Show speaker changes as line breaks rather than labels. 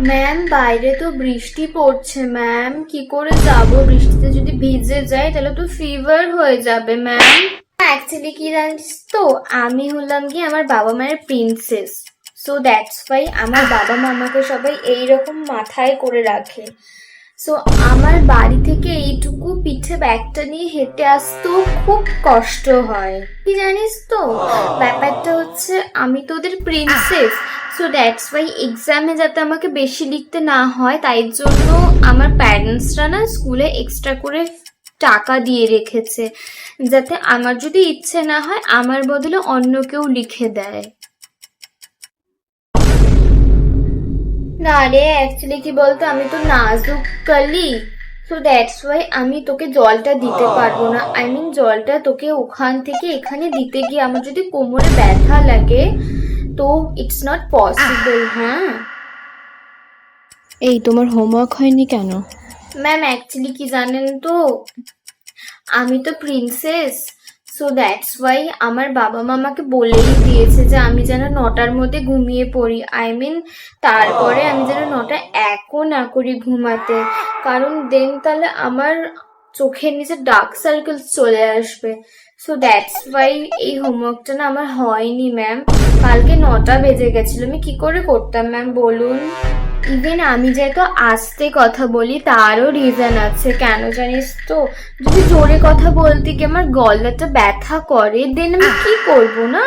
Ma'am বাইরে তো বৃষ্টি পড়ছে ম্যাম, কি করে যাব? বৃষ্টিতে যদি ভিজে যাই তাহলে তো ফিভার হয়ে যাবে ম্যাম। অ্যাকচুয়ালি কি জানিস তো, আমি হলাম কি আমার বাবা মায়ের প্রিন্সেস। সো দ্যাটস ওয়াই আমার বাবা মা আমাকে সবাই এইরকম মাথায় করে রাখে। সো আমার বাড়ি থেকে এইটুকু পিঠে ব্যাগটা নিয়ে হেঁটে আসতেও খুব কষ্ট হয়। কি জানিস তো, ব্যাপারটা হচ্ছে আমি তো ওদের প্রিন্সেস। সো দ্যাটস ওয়াই এক্সামে যাতে আমাকে বেশি লিখতে না হয় তাই জন্য আমার প্যারেন্টসরা না স্কুলে এক্সট্রা করে টাকা দিয়ে রেখেছে, যাতে আমার যদি ইচ্ছে না হয় আমার বদলে অন্য কেউ লিখে দেয়। না রে, অ্যাকচুয়ালি কি বলতো, আমি তো নাজুক কালি। সো দ্যাটস ওয়াই আমি তোকে জলটা দিতে পারবো না। আই মিন জলটা তোকে ওখান থেকে এখানে দিতে গিয়ে আমার যদি কোমরে ব্যথা লাগে তো ইটস নট পসিবল। হ্যাঁ
এই তোমার হোমওয়ার্ক হয়নি কেন?
ম্যাম, অ্যাকচুয়ালি কি জানেন তো, আমি তো প্রিন্সেস। সো দ্যাটস ওয়াই আমার বাবা মা আমাকে বলেই দিয়েছে যে আমি যেন 9টার মধ্যে ঘুমিয়ে পড়ি। আই মিন তারপরে আমি যেন 9টা একও না করি ঘুমাতে, কারণ দেন তাহলে আমার চোখের নিচে ডার্ক সার্কেল চলে আসবে। সো দ্যাটস ওয়াই এই হোমওয়ার্কটা না আমার হয়নি ম্যাম। কালকে 9টা বেজে গেছিল, আমি কি করে করতাম ম্যাম বলুন? ইভেন আমি যেহেতু আস্তে কথা বলি তারও রিজন আছে, কেন জানিস তো? যদি জোরে কথা বলতে গিয়ে আমার গলাটা ব্যথা করে দেন আমি কি করব না?